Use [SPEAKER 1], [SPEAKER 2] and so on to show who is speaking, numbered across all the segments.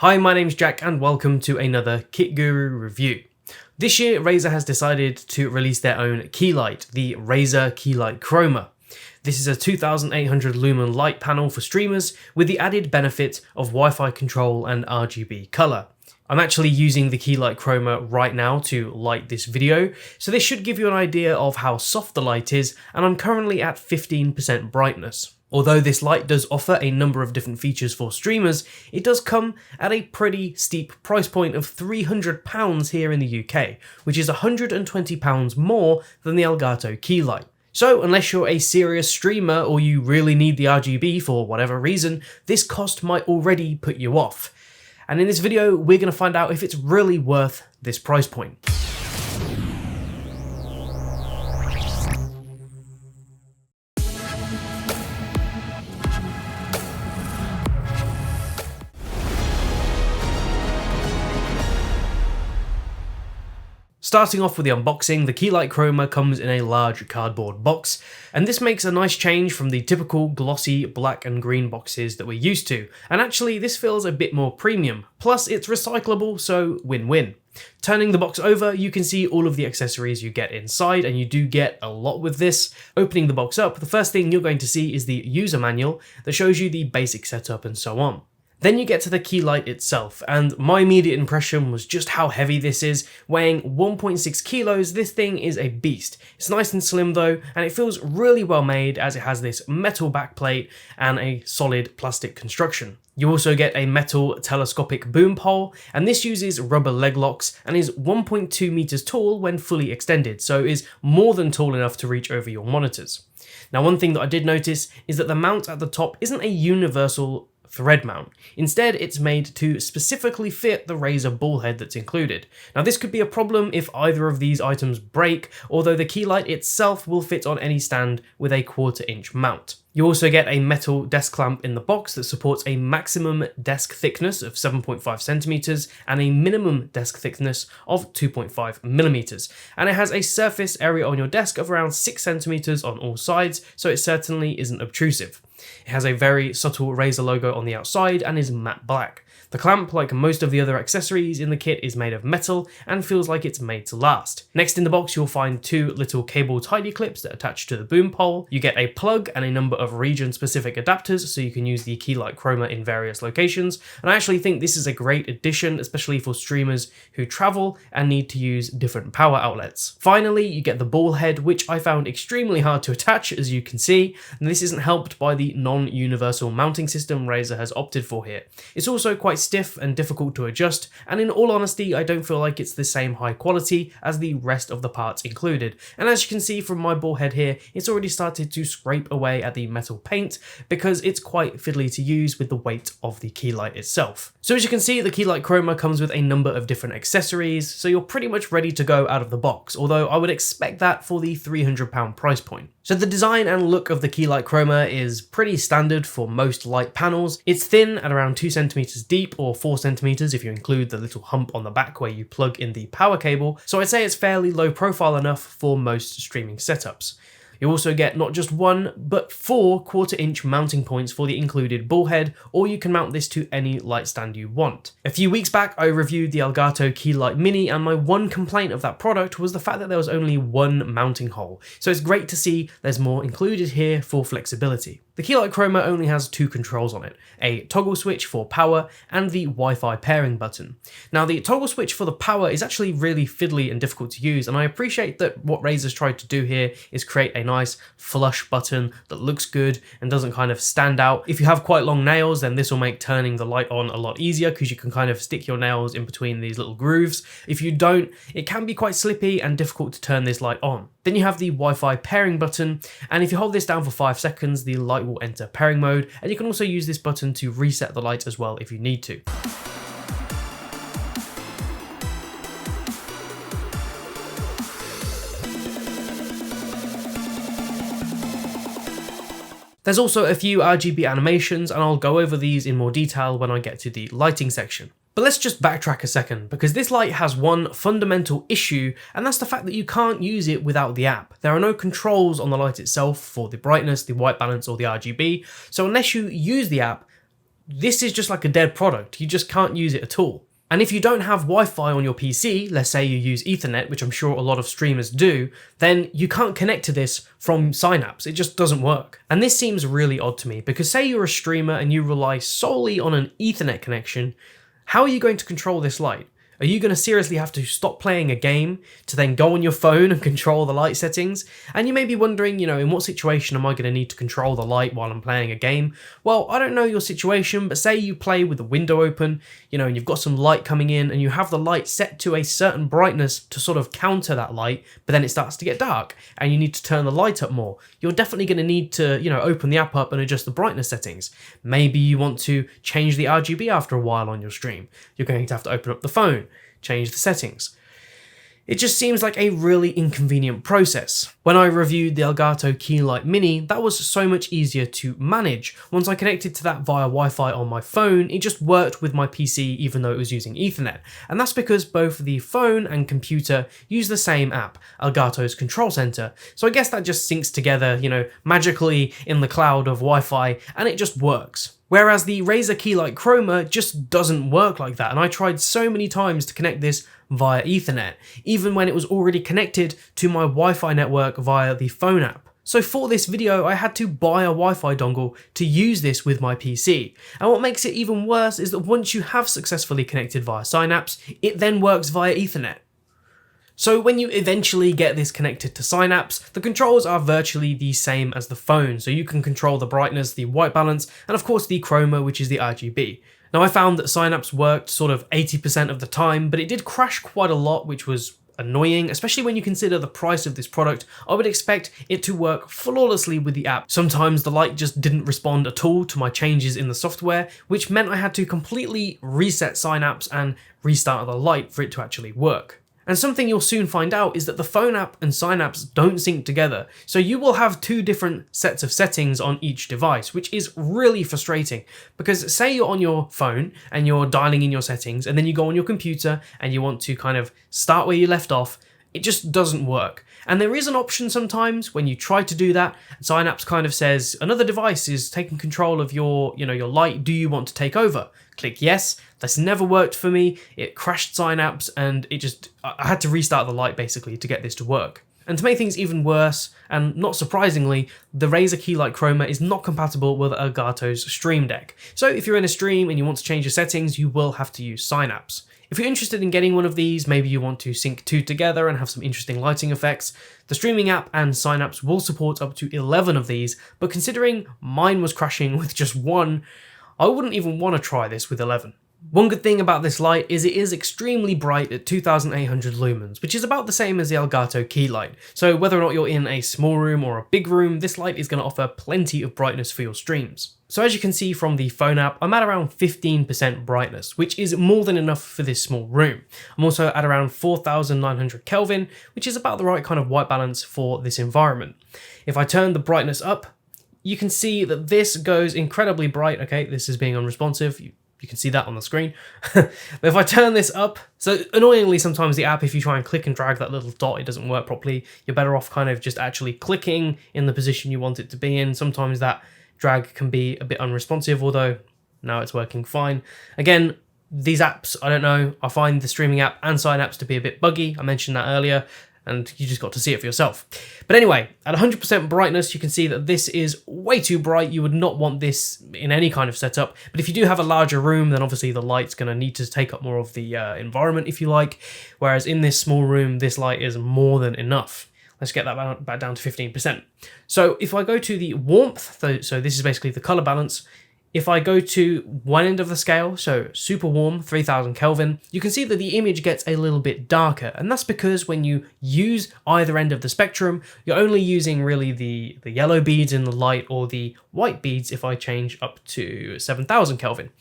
[SPEAKER 1] Hi, my name's Jack and welcome to another Kit Guru review. This year, Razer has decided to release their own key light, the Razer Key Light Chroma. This is a 2800 lumen light panel for streamers with the added benefit of Wi-Fi control and RGB color. I'm actually using the Key Light Chroma right now to light this video, so this should give you an idea of how soft the light is, and I'm currently at 15% brightness. Although this light does offer a number of different features for streamers, it does come at a pretty steep price point of £300 here in the UK, which is £120 more than the Elgato Key Light. So unless you're a serious streamer or you really need the RGB for whatever reason, this cost might already put you off. And in this video, we're going to find out if it's really worth this price point. Starting off with the unboxing, the Key Light Chroma comes in a large cardboard box, and this makes a nice change from the typical glossy black and green boxes that we're used to, and actually this feels a bit more premium, plus it's recyclable, so win-win. Turning the box over, you can see all of the accessories you get inside, and you do get a lot with this. Opening the box up, the first thing you're going to see is the user manual that shows you the basic setup and so on. Then you get to the key light itself, and my immediate impression was just how heavy this is. Weighing 1.6 kilos, this thing is a beast. It's nice and slim though, and it feels really well made as it has this metal backplate and a solid plastic construction. You also get a metal telescopic boom pole, and this uses rubber leg locks and is 1.2 meters tall when fully extended, so is more than tall enough to reach over your monitors. Now, one thing that I did notice is that the mount at the top isn't a universal thread mount. Instead, it's made to specifically fit the Razer ball head that's included. Now, this could be a problem if either of these items break, although the key light itself will fit on any stand with a 1/4 inch mount. You also get a metal desk clamp in the box that supports a maximum desk thickness of 7.5 centimeters and a minimum desk thickness of 2.5 millimeters. And it has a surface area on your desk of around 6 centimeters on all sides, so it certainly isn't obtrusive. It has a very subtle Razer logo on the outside and is matte black. The clamp, like most of the other accessories in the kit, is made of metal and feels like it's made to last. Next in the box, you'll find two little cable tidy clips that attach to the boom pole. You get a plug and a number of region-specific adapters, so you can use the Key Light Chroma in various locations. And I actually think this is a great addition, especially for streamers who travel and need to use different power outlets. Finally, you get the ball head, which I found extremely hard to attach, as you can see, and this isn't helped by the non-universal mounting system Razer has opted for here. It's also quite stiff and difficult to adjust, and in all honesty, I don't feel like it's the same high quality as the rest of the parts included. And as you can see from my ball head here, it's already started to scrape away at the metal paint because it's quite fiddly to use with the weight of the key light itself. So as you can see, the Key Light Chroma comes with a number of different accessories, so you're pretty much ready to go out of the box, although I would expect that for the £300 price point. So the design and look of the Key Light Chroma is pretty standard for most light panels. It's thin at around 2 centimeters deep, or 4 centimeters if you include the little hump on the back where you plug in the power cable, so I'd say it's fairly low profile enough for most streaming setups. You also get not just one, but 4 1/4 inch mounting points for the included ball head, or you can mount this to any light stand you want. A few weeks back, I reviewed the Elgato Key Light Mini, and my one complaint of that product was the fact that there was only one mounting hole. So it's great to see there's more included here for flexibility. The Key Light Chroma only has 2 controls on it, a toggle switch for power and the Wi-Fi pairing button. Now, the toggle switch for the power is actually really fiddly and difficult to use, and I appreciate that what Razer's tried to do here is create a nice flush button that looks good and doesn't kind of stand out. If you have quite long nails, then this will make turning the light on a lot easier because you can kind of stick your nails in between these little grooves. If you don't, it can be quite slippy and difficult to turn this light on. Then you have the Wi-Fi pairing button, and if you hold this down for 5 seconds, the light will enter pairing mode, and you can also use this button to reset the light as well if you need to. There's also a few RGB animations, and I'll go over these in more detail when I get to the lighting section. But let's just backtrack a second, because this light has one fundamental issue, and that's the fact that you can't use it without the app. There are no controls on the light itself for the brightness, the white balance, or the RGB, so unless you use the app, this is just like a dead product. You just can't use it at all. And if you don't have Wi-Fi on your PC, let's say you use Ethernet, which I'm sure a lot of streamers do, then you can't connect to this from Synapse. It just doesn't work. And this seems really odd to me, because say you're a streamer and you rely solely on an Ethernet connection, how are you going to control this light? Are you going to seriously have to stop playing a game to then go on your phone and control the light settings? And you may be wondering, in what situation am I going to need to control the light while I'm playing a game? Well, I don't know your situation, but say you play with the window open, and you've got some light coming in and you have the light set to a certain brightness to sort of counter that light, but then it starts to get dark and you need to turn the light up more. You're definitely going to need to, open the app up and adjust the brightness settings. Maybe you want to change the RGB after a while on your stream. You're going to have to open up the phone, change the settings. It just seems like a really inconvenient process. When I reviewed the Elgato Key Light Mini, that was so much easier to manage. Once I connected to that via Wi-Fi on my phone, it just worked with my PC even though it was using Ethernet. And that's because both the phone and computer use the same app, Elgato's Control Center. So I guess that just syncs together, magically in the cloud of Wi-Fi, and it just works. Whereas the Razer Key Light Chroma just doesn't work like that, and I tried so many times to connect this via Ethernet, even when it was already connected to my Wi-Fi network via the phone app. So for this video, I had to buy a Wi-Fi dongle to use this with my PC. And what makes it even worse is that once you have successfully connected via Synapse, it then works via Ethernet. So when you eventually get this connected to Synapse, the controls are virtually the same as the phone, so you can control the brightness, the white balance, and of course the chroma, which is the RGB. Now I found that Synapse worked sort of 80% of the time, but it did crash quite a lot, which was annoying, especially when you consider the price of this product. I would expect it to work flawlessly with the app. Sometimes the light just didn't respond at all to my changes in the software, which meant I had to completely reset Synapse and restart the light for it to actually work. And something you'll soon find out is that the phone app and Synapse don't sync together, so you will have two different sets of settings on each device, which is really frustrating, because say you're on your phone and you're dialing in your settings, and then you go on your computer and you want to kind of start where you left off, it just doesn't work. And there is an option sometimes when you try to do that, Synapse kind of says, another device is taking control of your light, do you want to take over? Click yes. That's never worked for me. It crashed Synapse and I had to restart the light basically to get this to work. And to make things even worse, and not surprisingly, the Razer Key Light Chroma is not compatible with Elgato's Stream Deck. So if you're in a stream and you want to change your settings, you will have to use Synapse. If you're interested in getting one of these, maybe you want to sync two together and have some interesting lighting effects, the streaming app and Synapse will support up to 11 of these, but considering mine was crashing with just one, I wouldn't even want to try this with 11. One good thing about this light is it is extremely bright at 2800 lumens, which is about the same as the Elgato Key Light. So whether or not you're in a small room or a big room, this light is going to offer plenty of brightness for your streams. So as you can see from the phone app, I'm at around 15% brightness, which is more than enough for this small room. I'm also at around 4900 Kelvin, which is about the right kind of white balance for this environment. If I turn the brightness up, you can see that this goes incredibly bright. Okay, this is being unresponsive. You can see that on the screen. But if I turn this up, so annoyingly sometimes the app, if you try and click and drag that little dot, it doesn't work properly. You're better off kind of just actually clicking in the position you want it to be in. Sometimes that drag can be a bit unresponsive, although now it's working fine. Again, these apps, I don't know, I find the streaming app and Synapse to be a bit buggy. I mentioned that earlier, and you just got to see it for yourself. But anyway, at 100% brightness, you can see that this is way too bright. You would not want this in any kind of setup. But if you do have a larger room, then obviously the light's going to need to take up more of the environment, if you like. Whereas in this small room, this light is more than enough. Let's get that back down to 15%. So if I go to the warmth, so this is basically the color balance. If I go to one end of the scale, so super warm, 3000 Kelvin, you can see that the image gets a little bit darker. And that's because when you use either end of the spectrum, you're only using really the yellow beads in the light or the white beads if I change up to 7000 Kelvin.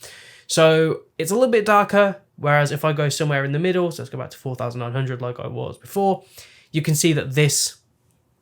[SPEAKER 1] So it's a little bit darker, whereas if I go somewhere in the middle, so let's go back to 4900 like I was before, you can see that this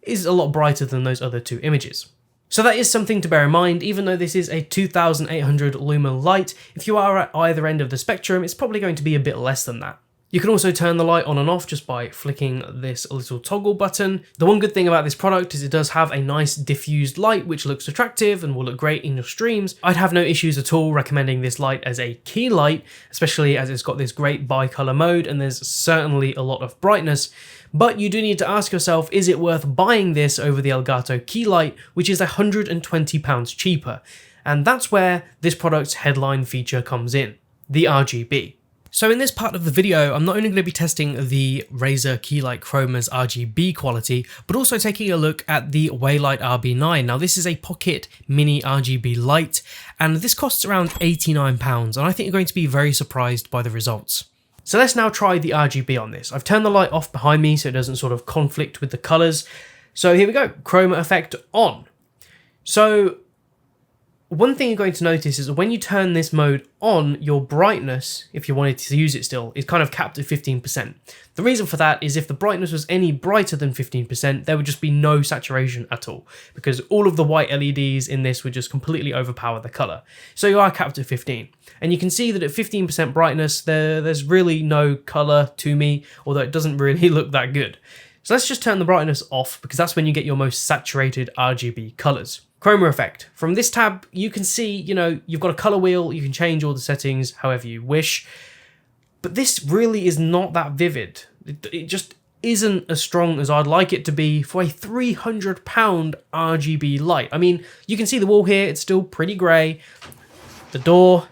[SPEAKER 1] is a lot brighter than those other two images. So that is something to bear in mind. Even though this is a 2800 lumen light, if you are at either end of the spectrum, it's probably going to be a bit less than that. You can also turn the light on and off just by flicking this little toggle button. The one good thing about this product is it does have a nice diffused light which looks attractive and will look great in your streams. I'd have no issues at all recommending this light as a key light, especially as it's got this great bi-color mode and there's certainly a lot of brightness. But you do need to ask yourself, is it worth buying this over the Elgato Key Light, which is £120 cheaper? And that's where this product's headline feature comes in, the RGB. So in this part of the video, I'm not only going to be testing the Razer Key Light Chroma's RGB quality, but also taking a look at the Waylight RB9. Now this is a pocket mini RGB light, and this costs around £89, and I think you're going to be very surprised by the results. So let's now try the RGB on this. I've turned the light off behind me so it doesn't sort of conflict with the colors. So here we go, chroma effect on. So one thing you're going to notice is that when you turn this mode on, your brightness, if you wanted to use it still, is kind of capped at 15%. The reason for that is if the brightness was any brighter than 15%, there would just be no saturation at all, because all of the white LEDs in this would just completely overpower the color. So you are capped at 15. And you can see that at 15% brightness, there's really no color to me, although it doesn't really look that good. So let's just turn the brightness off, because that's when you get your most saturated RGB colors. Chroma effect. From this tab, you can see, you've got a color wheel, you can change all the settings however you wish, but this really is not that vivid. It just isn't as strong as I'd like it to be for a £300 RGB light. I mean, you can see the wall here, it's still pretty grey. The door,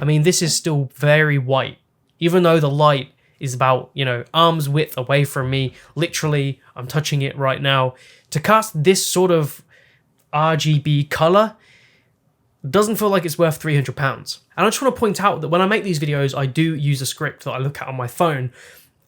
[SPEAKER 1] I mean, this is still very white, even though the light is about, arm's width away from me. Literally, I'm touching it right now. To cast this sort of RGB color doesn't feel like it's worth £300. And I just want to point out that when I make these videos, I do use a script that I look at on my phone.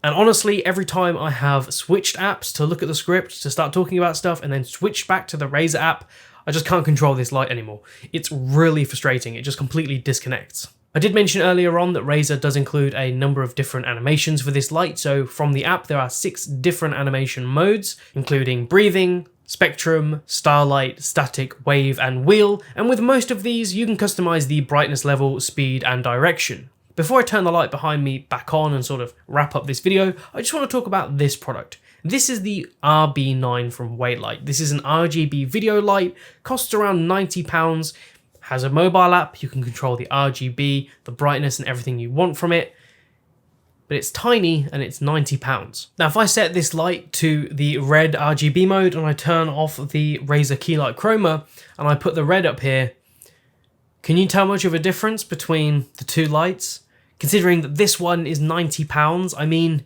[SPEAKER 1] And honestly, every time I have switched apps to look at the script to start talking about stuff and then switch back to the Razer app, I just can't control this light anymore. It's really frustrating. It just completely disconnects. I did mention earlier on that Razer does include a number of different animations for this light. So from the app, there are 6 different animation modes, including breathing, spectrum, starlight, static, wave, and wheel, and with most of these you can customize the brightness level, speed, and direction. Before I turn the light behind me back on and sort of wrap up this video, I just want to talk about this product. This is the RB9 from Waylight. This is an RGB video light, costs around £90, has a mobile app, you can control the RGB, the brightness, and everything you want from it. But it's tiny and it's £90. Now, if I set this light to the red RGB mode and I turn off the Razer Key Light Chroma and I put the red up here, can you tell much of a difference between the two lights? Considering that this one is £90, I mean,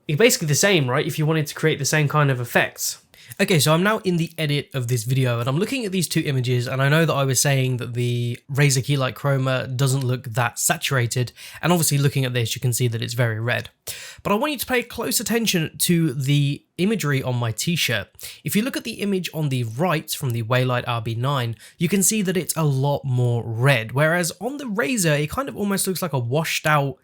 [SPEAKER 1] it's basically the same, right? If you wanted to create the same kind of effects. Okay, so I'm now in the edit of this video and I'm looking at these two images, and I know that I was saying that the Razer Key Light Chroma doesn't look that saturated, and obviously looking at this you can see that it's very red. But I want you to pay close attention to the imagery on my t-shirt. If you look at the image on the right from the Waylight RB9, you can see that it's a lot more red, whereas on the Razer it kind of almost looks like a washed out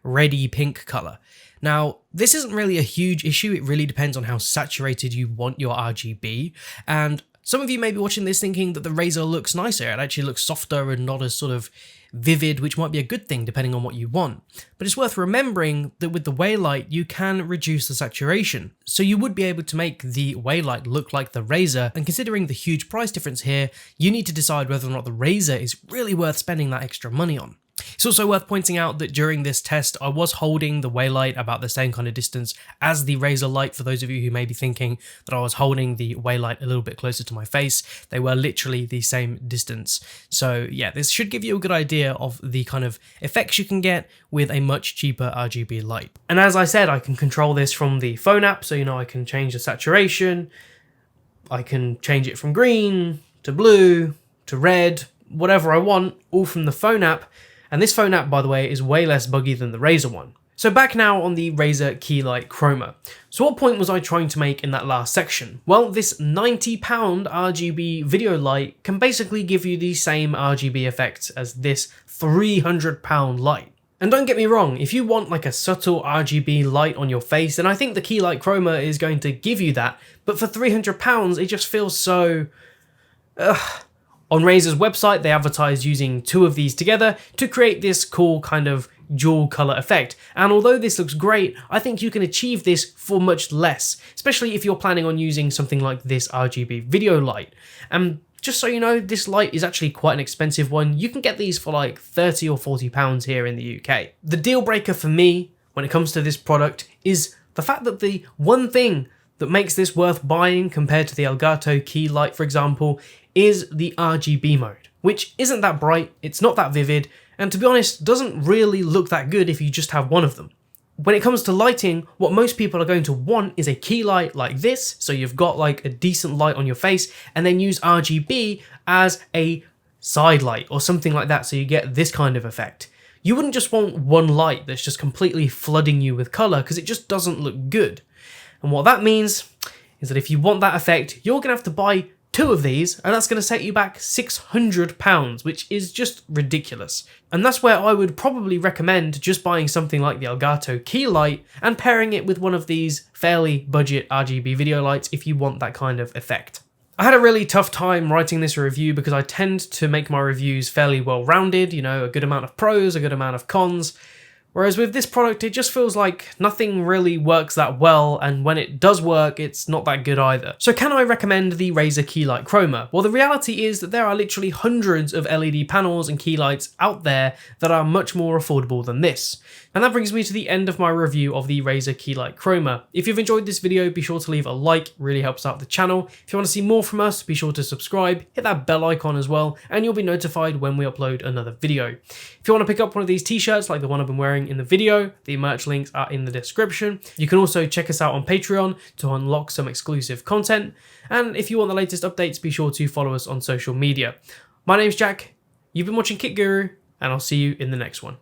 [SPEAKER 1] reddy pink color. Now, this isn't really a huge issue, it really depends on how saturated you want your RGB, and some of you may be watching this thinking that the Razer looks nicer, it actually looks softer and not as sort of vivid, which might be a good thing depending on what you want. But it's worth remembering that with the Waylight, you can reduce the saturation, so you would be able to make the Waylight look like the Razer, and considering the huge price difference here, you need to decide whether or not the Razer is really worth spending that extra money on. It's also worth pointing out that during this test, I was holding the Waylight about the same kind of distance as the Razer light. For those of you who may be thinking that I was holding the Waylight a little bit closer to my face, they were literally the same distance. So yeah, this should give you a good idea of the kind of effects you can get with a much cheaper RGB light. And as I said, I can control this from the phone app, so I can change the saturation, I can change it from green to blue to red, whatever I want, all from the phone app. And this phone app, by the way, is way less buggy than the Razer one. So back now on the Razer Key Light Chroma. So what point was I trying to make in that last section? Well, this £90 RGB video light can basically give you the same RGB effects as this £300 light. And don't get me wrong, if you want like a subtle RGB light on your face, then I think the Key Light Chroma is going to give you that. But for £300, it just feels so... On Razer's website, they advertise using 2 of these together to create this cool kind of dual color effect. And although this looks great, I think you can achieve this for much less, especially if you're planning on using something like this RGB video light. And just so you know, this light is actually quite an expensive one. You can get these for like 30 or 40 pounds here in the UK. The deal breaker for me when it comes to this product is the fact that the one thing that makes this worth buying compared to the Elgato Key Light, for example, is the RGB mode, which isn't that bright, it's not that vivid, and to be honest, doesn't really look that good if you just have one of them. When it comes to lighting, what most people are going to want is a key light like this, so you've got like a decent light on your face, and then use RGB as a side light or something like that, so you get this kind of effect. You wouldn't just want one light that's just completely flooding you with color, because it just doesn't look good. And what that means is that if you want that effect, you're going to have to buy 2 of these, and that's going to set you back £600, which is just ridiculous. And that's where I would probably recommend just buying something like the Elgato Key Light and pairing it with one of these fairly budget RGB video lights if you want that kind of effect. I had a really tough time writing this review because I tend to make my reviews fairly well-rounded, you know, a good amount of pros, a good amount of cons. Whereas with this product, it just feels like nothing really works that well, and when it does work, it's not that good either. So can I recommend the Razer Key Light Chroma? Well, the reality is that there are literally hundreds of LED panels and key lights out there that are much more affordable than this. And that brings me to the end of my review of the Razer Key Light Chroma. If you've enjoyed this video, be sure to leave a like, it really helps out the channel. If you want to see more from us, be sure to subscribe, hit that bell icon as well, and you'll be notified when we upload another video. If you want to pick up one of these t-shirts like the one I've been wearing in the video, the merch links are in the description. You can also check us out on Patreon to unlock some exclusive content. And if you want the latest updates, be sure to follow us on social media. My name's Jack, you've been watching Kit Guru, and I'll see you in the next one.